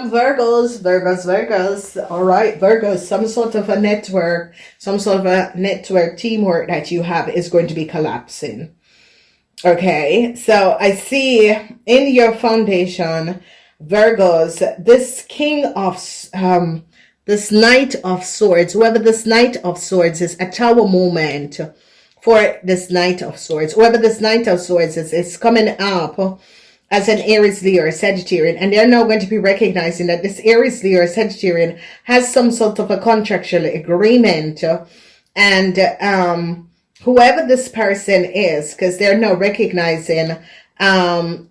Virgos. All right, Virgos, some sort of a network, teamwork that you have is going to be collapsing. Okay, so I see in your foundation, Virgos, this this Knight of Swords, whoever this Knight of Swords is, a tower moment for this Knight of Swords. Whoever this Knight of Swords is coming up as an Aries, Leo, or Sagittarian, and they're now going to be recognizing that this Aries, Leo, or Sagittarian has some sort of a contractual agreement, and whoever this person is, because they're now recognizing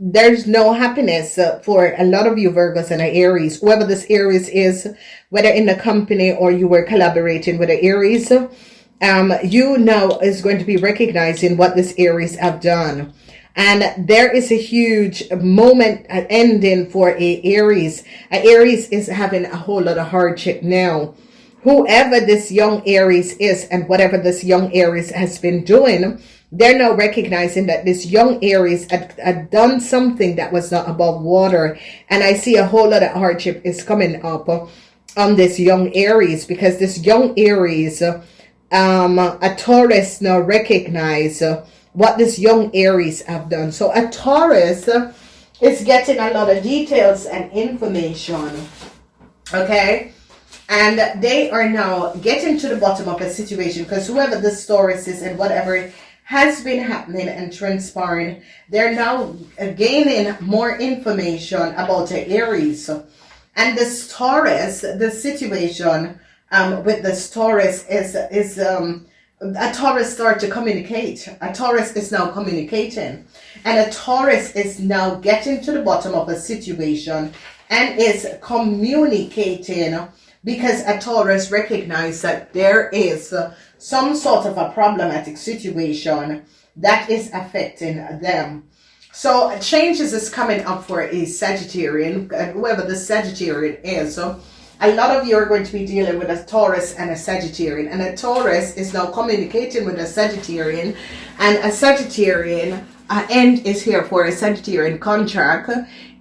there's no happiness for a lot of you Virgos and Aries. Whoever this Aries is, whether in the company or you were collaborating with an Aries, you now is going to be recognizing what this Aries have done. And there is a huge moment ending for a Aries. A Aries is having a whole lot of hardship now. Whoever this young Aries is and whatever this young Aries has been doing, they're now recognizing that this young Aries had done something that was not above water. And I see a whole lot of hardship is coming up on this young Aries, because this young Aries, a Taurus now recognize what this young Aries have done. So a Taurus is getting a lot of details and information. Okay. And they are now getting to the bottom of a situation, because whoever this Taurus is and whatever has been happening and transpiring, they're now gaining more information about the Aries. And this Taurus, the situation with this Taurus is a Taurus start to communicate. A Taurus is now communicating. And a Taurus is now getting to the bottom of a situation and is communicating, because a Taurus recognizes that there is some sort of a problematic situation that is affecting them. So changes is coming up for a Sagittarian, whoever the Sagittarian is. So a lot of you are going to be dealing with a Taurus and a Sagittarian. And a Taurus is now communicating with a Sagittarian. And a Sagittarian end is here for a Sagittarian contract.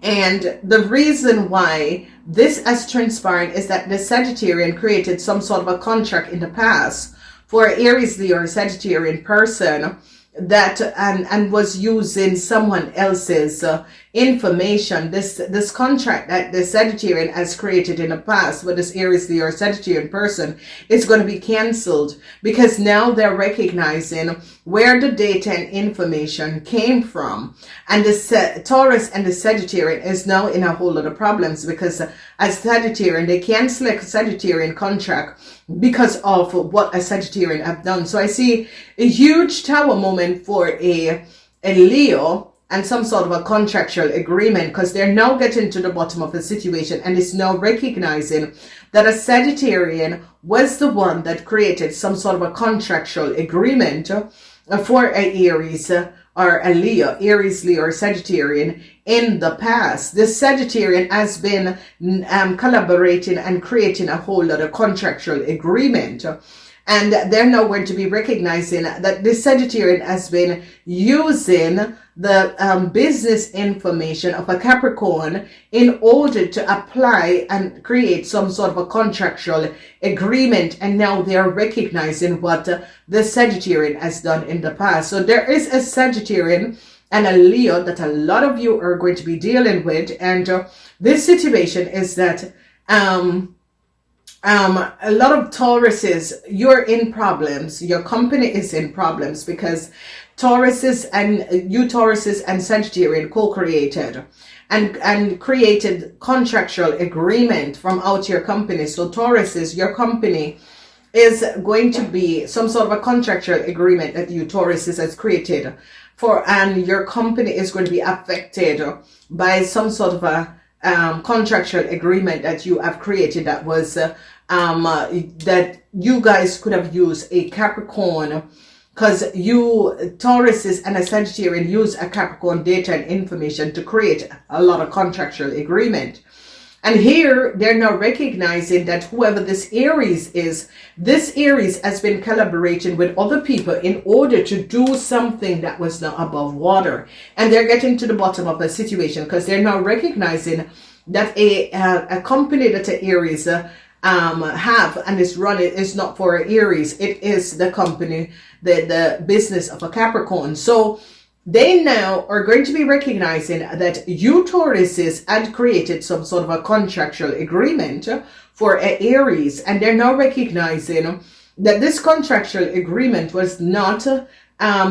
And the reason why this has transpired is that the Sagittarian created some sort of a contract in the past for an Aries, Leo, or Sagittarian person that and was using someone else's information. This contract that the Sagittarian has created in the past with this Aries, Leo, or Sagittarian person is going to be cancelled, because now they're recognizing where the data and information came from. And the Taurus and the Sagittarian is now in a whole lot of problems, because as Sagittarian, they can't select a Sagittarian contract because of what a Sagittarian have done. So I see a huge tower moment for a Leo and some sort of a contractual agreement, because they're now getting to the bottom of the situation and is now recognizing that a Sagittarian was the one that created some sort of a contractual agreement for a Aries or a Leo, Aries, Leo, or Sagittarian in the past. This Sagittarian has been collaborating and creating a whole lot of contractual agreement. And they're now going to be recognizing that this Sagittarian has been using the business information of a Capricorn in order to apply and create some sort of a contractual agreement. And now they are recognizing what the Sagittarian has done in the past. So there is a Sagittarian and a Leo that a lot of you are going to be dealing with. And this situation is that a lot of Tauruses, you're in problems. Your company is in problems because Tauruses and Sagittarian co-created and created contractual agreement from out your company. So Tauruses, your company is going to be some sort of a contractual agreement that you Tauruses has created for, and your company is going to be affected by some sort of a contractual agreement that you have created that was that you guys could have used a Capricorn, because you Tauruses and a Sagittarian use a Capricorn data and information to create a lot of contractual agreement. And here they're now recognizing that whoever this Aries is, this Aries has been collaborating with other people in order to do something that was not above water. And they're getting to the bottom of the situation because they're now recognizing that a company that a Aries have and is running is not for Aries. It is the company, the business of a Capricorn. So they now are going to be recognizing that you Tauruses had created some sort of a contractual agreement for a Aries, and they're now recognizing that this contractual agreement was not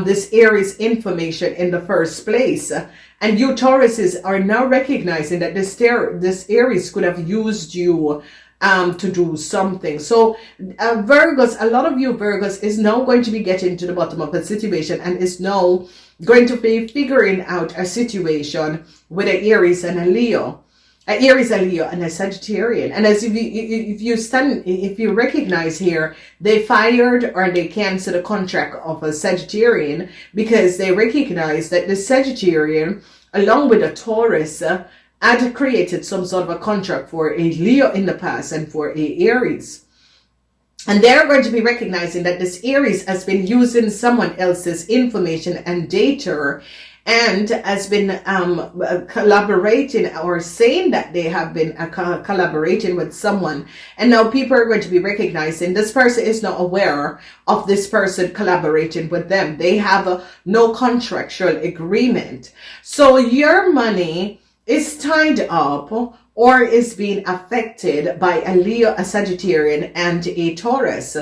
this Aries information in the first place. And you Tauruses are now recognizing that this Aries could have used you to do something. So Virgos, a lot of you Virgos is now going to be getting to the bottom of the situation and is now going to be figuring out a situation with an Aries and a Leo. An Aries, a Leo, and a Sagittarian. And as if you recognize here, they fired or they canceled a contract of a Sagittarian because they recognize that the Sagittarian, along with a Taurus, had created some sort of a contract for a Leo in the past and for a Aries. And they're going to be recognizing that this Aries has been using someone else's information and data and has been collaborating or saying that they have been collaborating with someone. And now people are going to be recognizing this person is not aware of this person collaborating with them. They have no contractual agreement. So your money is tied up or is being affected by a Leo, a Sagittarian, and a Taurus.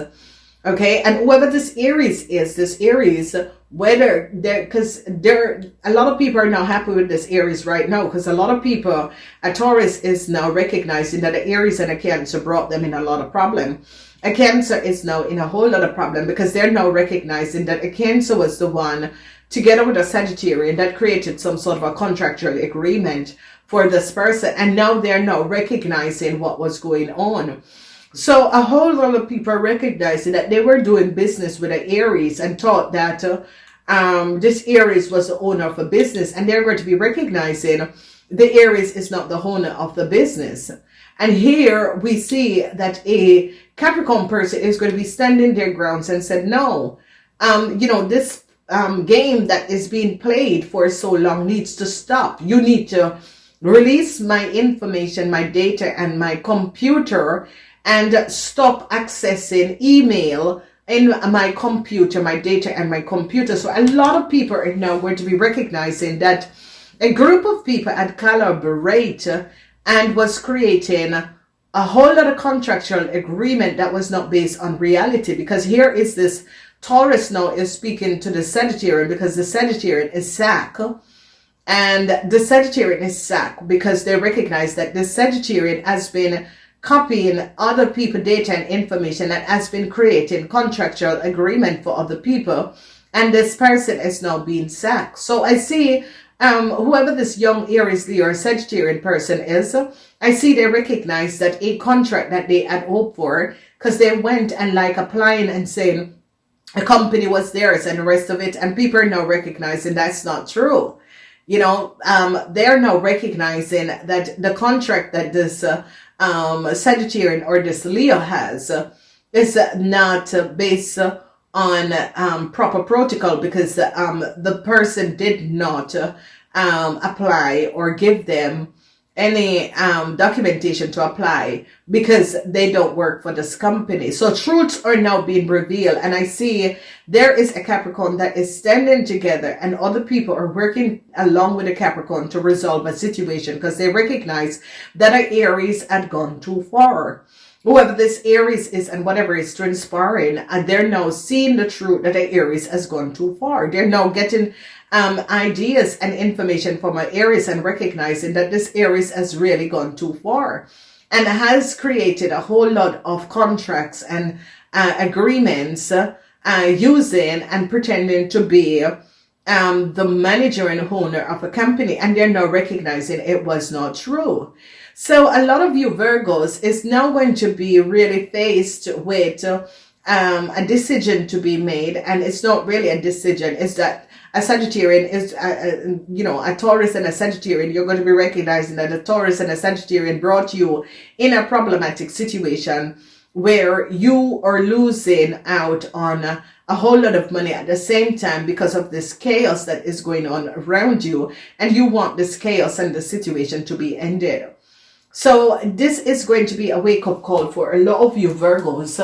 Okay, and whoever this Aries is, whether because a lot of people are not happy with this Aries right now, because a lot of people, a Taurus is now recognizing that the Aries and a Cancer brought them in a lot of problem. A Cancer is now in a whole lot of problem because they're now recognizing that a Cancer was the one, together with a Sagittarian, that created some sort of a contractual agreement for this person, and now they're now recognizing what was going on. So a whole lot of people are recognizing that they were doing business with an Aries and thought that this Aries was the owner of a business, and they're going to be recognizing the Aries is not the owner of the business. And here we see that a Capricorn person is going to be standing their grounds and said, no, this game that is being played for so long needs to stop. You need to release my information, my data, and my computer, and stop accessing email in my computer, my data and my computer. So a lot of people are now going to be recognizing that a group of people had collaborated and was creating a whole lot of contractual agreement that was not based on reality. Because here is this Taurus now is speaking to the Sagittarian, because the Sagittarian is Sac. And the Sagittarian is Sac because they recognize that the Sagittarian has been copying other people's data and information and has been creating contractual agreement for other people, and this person is now being sacked. So I see whoever this young Aries, Leo, or Sagittarian person is, I see they recognize that a contract that they had hoped for, because they went and like applying and saying a company was theirs and the rest of it, and people are now recognizing that's not true. They're now recognizing that the contract that this Sagittarian or this Leo has is not based on proper protocol, because the person did not apply or give them any documentation to apply, because they don't work for this company. So truths are now being revealed, and I see there is a Capricorn that is standing together and other people are working along with the Capricorn to resolve a situation, because they recognize that an Aries had gone too far. Whoever this Aries is and whatever is transpiring, and they're now seeing the truth that an Aries has gone too far. They're now getting ideas and information from an Aries and recognizing that this Aries has really gone too far and has created a whole lot of contracts and agreements using and pretending to be the manager and owner of a company, and they're now recognizing it was not true. So a lot of you Virgos is now going to be really faced with a decision to be made, and it's not really a decision. It's that a Sagittarian is, a Taurus and a Sagittarian. You're going to be recognizing that a Taurus and a Sagittarian brought you in a problematic situation where you are losing out on a whole lot of money at the same time because of this chaos that is going on around you, and you want this chaos and the situation to be ended. So this is going to be a wake-up call for a lot of you Virgos,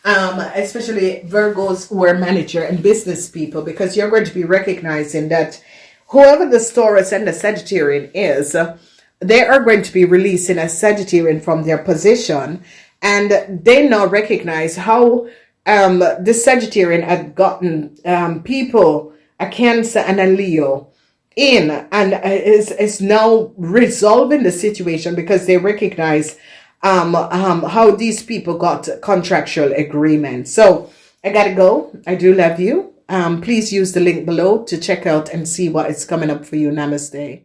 especially Virgos who are manager and business people, because you're going to be recognizing that whoever the Taurus and the Sagittarian is, they are going to be releasing a Sagittarian from their position, and they now recognize how this Sagittarian had gotten people, a Cancer and a Leo, in, and is now resolving the situation because they recognize how these people got contractual agreement. So I gotta go. I do love you. Please use the link below to check out and see what is coming up for you. Namaste.